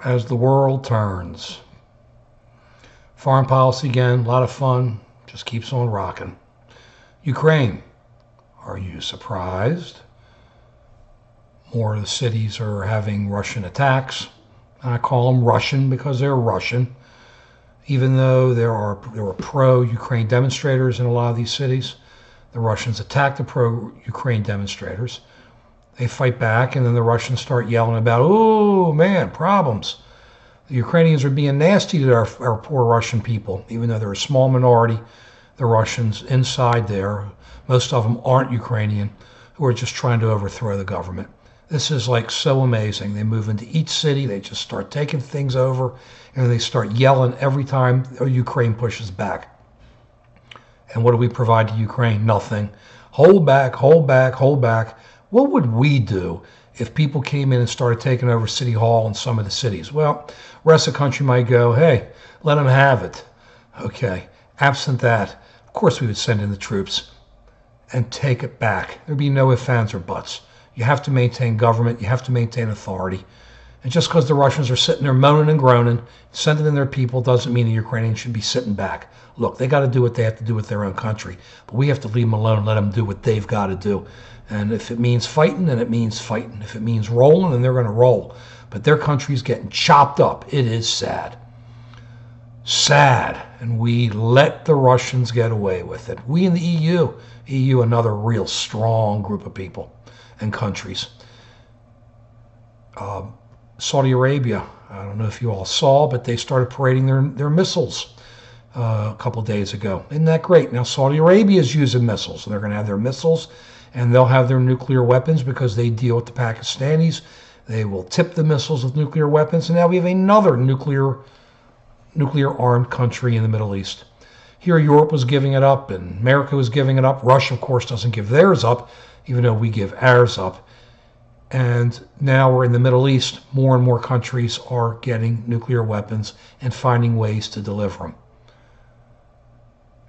As the world turns. Foreign policy again, a lot of fun, just keeps on rocking. Ukraine, are you surprised? More of the cities are having Russian attacks. I call them Russian because they're Russian, even though there were pro-Ukraine demonstrators in a lot of these cities. The Russians attack the pro-Ukraine demonstrators. They fight back, and then the Russians start yelling about, oh man, problems. The Ukrainians are being nasty to our poor Russian people, even though they're a small minority. The Russians inside there, most of them aren't Ukrainian, who are just trying to overthrow the government. This is like so amazing. They move into each city, they just start taking things over, and they start yelling every time Ukraine pushes back. And what do we provide to Ukraine? Nothing. Hold back, hold back, hold back. What would we do if people came in and started taking over City Hall in some of the cities? Well, the rest of the country might go, hey, let them have it. Okay, absent that, of course we would send in the troops and take it back. There'd be no ifs, ands, or buts. You have to maintain government, you have to maintain authority. And just because the Russians are sitting there moaning and groaning, sending in their people, doesn't mean the Ukrainians should be sitting back. Look, they got to do what they have to do with their own country, but we have to leave them alone and let them do what they've got to do. And if it means fighting, then it means fighting. If it means rolling, then they're going to roll. But their country's getting chopped up. It is sad. Sad. And we let the Russians get away with it. We in the EU, another real strong group of people and countries. Saudi Arabia, I don't know if you all saw, but they started parading their missiles a couple days ago. Isn't that great? Now Saudi Arabia is using missiles. They're going to have their missiles, and they'll have their nuclear weapons because they deal with the Pakistanis. They will tip the missiles with nuclear weapons, and now we have another nuclear armed country in the Middle East. Here Europe was giving it up, and America was giving it up. Russia, of course, doesn't give theirs up, even though we give ours up. And now we're in the Middle East. More and more countries are getting nuclear weapons and finding ways to deliver them.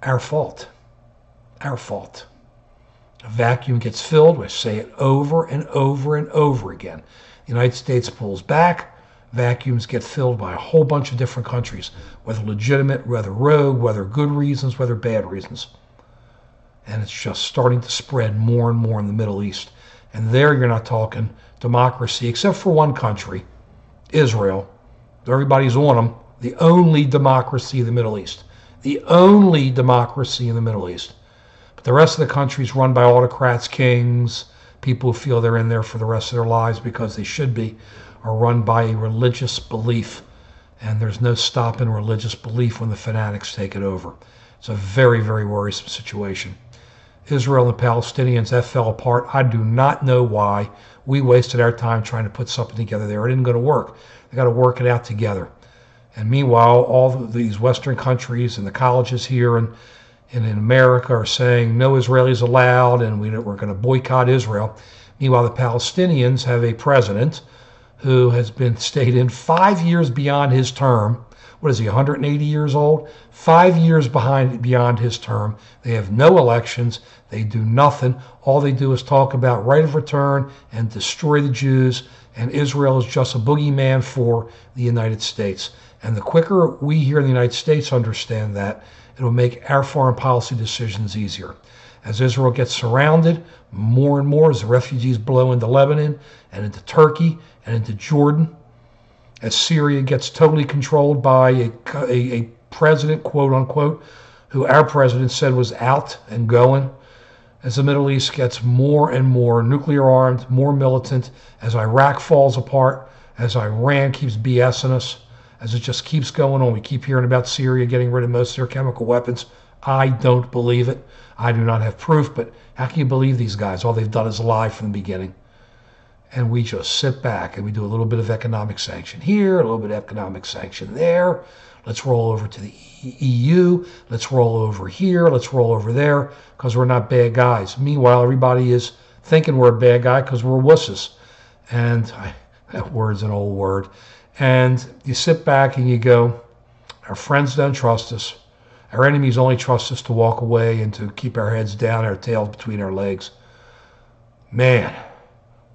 Our fault. Our fault. A vacuum gets filled. We say it over and over and over again. The United States pulls back. Vacuums get filled by a whole bunch of different countries, whether legitimate, whether rogue, whether good reasons, whether bad reasons. And it's just starting to spread more and more in the Middle East. And there you're not talking democracy, except for one country, Israel. Everybody's on them. The only democracy in the Middle East. The only democracy in the Middle East. But the rest of the country's run by autocrats, kings, people who feel they're in there for the rest of their lives because they should be, are run by a religious belief. And there's no stopping religious belief when the fanatics take it over. It's a very, very worrisome situation. Israel and the Palestinians, that fell apart. I do not know why we wasted our time trying to put something together there. It isn't going to work. They got to work it out together. And meanwhile, all these Western countries and the colleges here and in America are saying no Israelis allowed, and we're going to boycott Israel. Meanwhile, the Palestinians have a president who has been stayed in 5 years beyond his term. What is he, 180 years old? 5 years beyond his term. They have no elections. They do nothing. All they do is talk about right of return and destroy the Jews. And Israel is just a boogeyman for the United States. And the quicker we here in the United States understand that, it'll make our foreign policy decisions easier. As Israel gets surrounded more and more, as the refugees blow into Lebanon and into Turkey and into Jordan, as Syria gets totally controlled by a president, quote unquote, who our president said was out and going, as the Middle East gets more and more nuclear armed, more militant, as Iraq falls apart, as Iran keeps BSing us, as it just keeps going on. We keep hearing about Syria getting rid of most of their chemical weapons. I don't believe it. I do not have proof, but how can you believe these guys? All they've done is lie from the beginning. And we just sit back and we do a little bit of economic sanction here, a little bit of economic sanction there. Let's roll over to the EU. Let's roll over here. Let's roll over there because we're not bad guys. Meanwhile, everybody is thinking we're a bad guy because we're wusses. And that word's an old word. And you sit back and you go, our friends don't trust us. Our enemies only trust us to walk away and to keep our heads down, our tails between our legs. Man,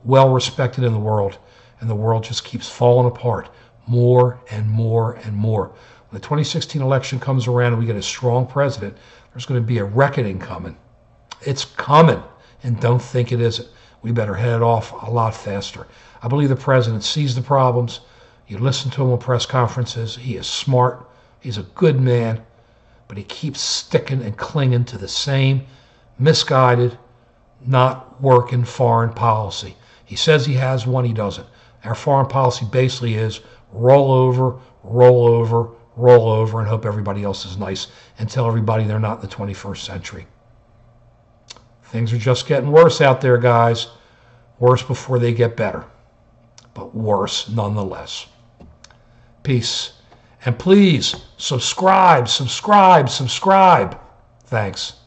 well respected in the world, and the world just keeps falling apart more and more and more. When the 2016 election comes around and we get a strong president, there's going to be a reckoning coming. It's coming, and don't think it isn't. We better head it off a lot faster. I believe the president sees the problems. You listen to him on press conferences. He is smart. He's a good man, but he keeps sticking and clinging to the same misguided, not working foreign policy. He says he has one, he doesn't. Our foreign policy basically is roll over, roll over, roll over, and hope everybody else is nice and tell everybody they're not in the 21st century. Things are just getting worse out there, guys. Worse before they get better, but worse nonetheless. Peace. And please subscribe. Thanks.